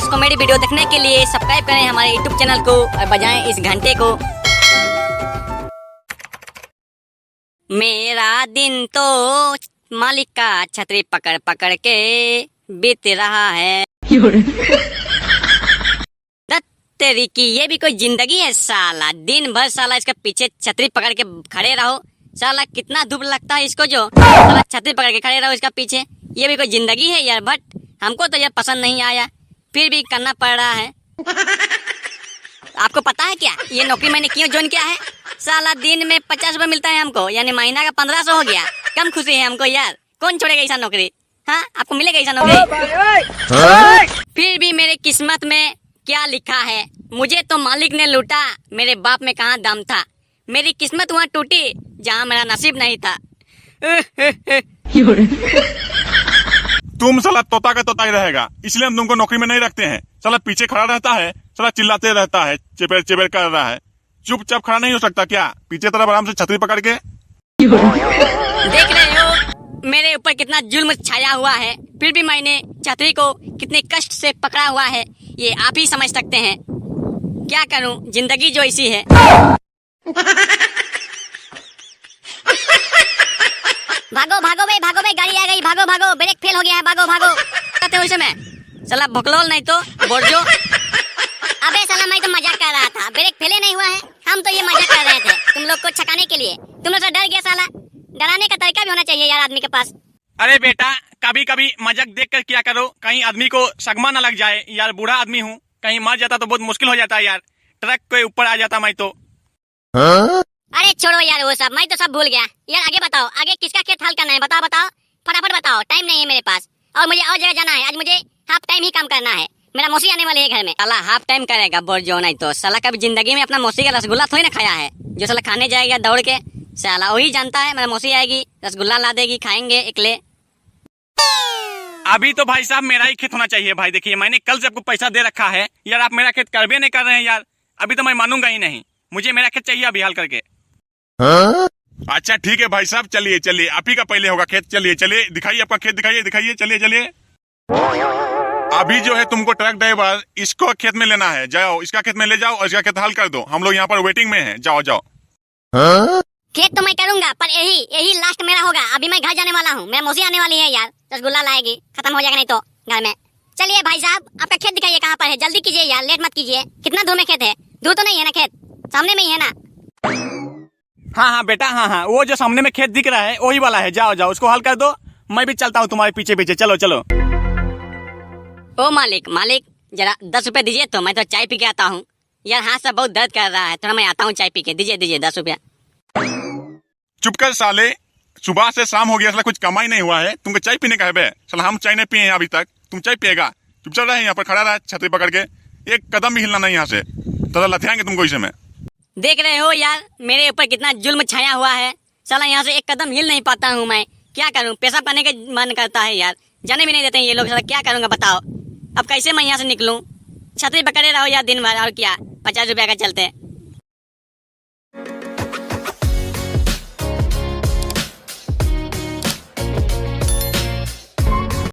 Latest comedy video देखने के लिए सब्सक्राइब करें हमारे यूट्यूब चैनल को और बजाएं इस घंटे को। मेरा दिन तो मालिक का छतरी पकड़ पकड़ के बीत रहा है। तेरी की ये भी कोई जिंदगी है साला, दिन भर साला इसके पीछे छतरी पकड़ के खड़े रहो। साला कितना धूप लगता है इसको, जो साला छतरी पकड़ के खड़े रहो इसका पीछे, ये भी कोई जिंदगी है यार। बट हमको तो यार पसंद नहीं आया, फिर भी करना पड़ रहा है। आपको पता है क्या ये नौकरी मैंने क्यों ज्वाइन किया है? साला दिन में 50 रुपए मिलता है हमको, यानी महीना का 1500 हो गया। कम खुशी है हमको यार, कौन छोड़ेगा ऐसा नौकरी? हाँ, आपको मिलेगा ऐसा नौकरी? फिर भी मेरे किस्मत में क्या लिखा है, मुझे तो मालिक ने लूटा, मेरे बाप में कहाँ दम था। मेरी किस्मत वहाँ टूटी जहाँ मेरा नसीब नहीं था। तुम साला तोता का तोता ही रहेगा, इसलिए हम तुमको नौकरी में नहीं रखते हैं। साला पीछे खड़ा रहता है, साला चिल्लाते रहता है, चेपेर चेपेर कर रहा है। चुपचाप खड़ा नहीं हो सकता क्या? पीछे तरफ आराम से छतरी पकड़ के। देख रहे हो मेरे ऊपर कितना जुल्म छाया हुआ है, फिर भी मैंने छतरी को कितने कष्ट से पकड़ा हुआ है, ये आप ही समझ सकते हैं। क्या करूं, जिंदगी जो ऐसी है। भागो भागो भाई, भागो भाई, गाड़ी आ गई, भागो भागो, ब्रेक फेल हो गया है, भागो भागो। कहते हो इसे मैं साला भोकलोल नहीं तो बोर्जो। अबे साला मैं तो मजाक कर रहा था, ब्रेक फेले नहीं हुआ है, हम तो ये मजाक कर रहे थे तुम लोग को छकाने के लिए। तुम लोग से डर गया साला, डराने का तरीका भी होना चाहिए यार आदमी के पास। अरे बेटा, कभी कभी मजाक देख कर किया करो, कहीं आदमी को सगमा न लग जाए यार। बूढ़ा आदमी हूँ, कहीं मर जाता तो बहुत मुश्किल हो जाता है यार। ट्रक के ऊपर आ जाता मैं तो। अरे छोड़ो यार वो सब, मैं तो सब भूल गया यार। आगे बताओ, आगे किसका खेत हल करना है, बताओ बताओ, फटाफट बताओ, टाइम नहीं है मेरे पास और मुझे और जगह जाना है। आज मुझे हाफ टाइम ही काम करना है, मेरा मौसी आने वाली है घर में। साला हाफ टाइम करेगा बोर्जो नहीं तो। साला कभी जिंदगी में अपना मौसी का रसगुल्ला थोड़ी ना खाया है, जो साला खाने जाएगा दौड़ के। साला वही जानता है मेरा मौसी आएगी, रसगुल्ला ला देगी, खाएंगे एकले। अभी तो भाई साहब मेरा ही खेत होना चाहिए भाई। देखिए मैंने कल से आपको पैसा दे रखा है यार, आप मेरा खेत करबे नहीं कर रहे हैं यार। अभी तो मैं मानूंगा ही नहीं, मुझे मेरा खेत चाहिए अभी हाल करके। अच्छा ठीक है भाई साहब, चलिए चलिए, आप ही का पहले होगा खेत। चलिए चलिए, दिखाइए आपका खेत, दिखाइए दिखाइए, चलिए चलिए। अभी जो है तुमको ट्रक ड्राइवर इसको खेत में लेना है, जाओ इसका खेत में ले जाओ और इसका खेत हल कर दो। हम लोग यहाँ पर वेटिंग में हैं, जाओ जाओ। खेत तो मैं करूंगा, पर यही यही लास्ट मेरा होगा। अभी मैं घर जाने वाला हूँ, मेरा मौसी आने वाली है यार, रसगुल्ला लाएगी, खत्म हो जाएगा नहीं तो घर में। चलिए भाई साहब, आपका खेत दिखाइए कहाँ पर है, जल्दी कीजिए यार, लेट मत कीजिए। कितना दूर में खेत है? दूर तो नहीं है ना खेत, सामने में ही है ना? हाँ हाँ बेटा, हाँ हाँ, वो जो सामने में खेत दिख रहा है वही वाला है। जाओ जाओ, उसको हल कर दो, मैं भी चलता हूँ तुम्हारे पीछे पीछे। चलो चलो। ओ मालिक मालिक, जरा 10 रुपए दीजिए तो मैं तो चाय पी के आता हूँ यार। हाथ सब बहुत दर्द कर रहा है, थोड़ा मैं आता हूँ चाय पी के। दीजिए दीजिए 10 रुपया। चुप कर साले, सुबह से शाम हो गया, साला कुछ कमाई नहीं हुआ है, तुमको चाय पीने का है बे? साला हम चाय नहीं पिए हैं अभी तक, तुम चाय पिएगा? चुपचाप रहे यहाँ पर खड़ा रहा छतरी पकड़ के, एक कदम भी हिलना नहीं यहाँ से, तो लथियाएंगे तुमको इसे में। देख रहे हो यार मेरे ऊपर कितना जुल्म छाया हुआ है। साला यहाँ से एक कदम हिल नहीं पाता हूँ मैं, क्या करूँ? पेशाब करने का मन करता है यार, जाने भी नहीं देते हैं ये लोग। साला क्या करूँगा बताओ, अब कैसे मैं यहाँ से निकलूँ? छतरी पकड़े रहो यार दिन भर, और क्या 50 रुपया का चलते।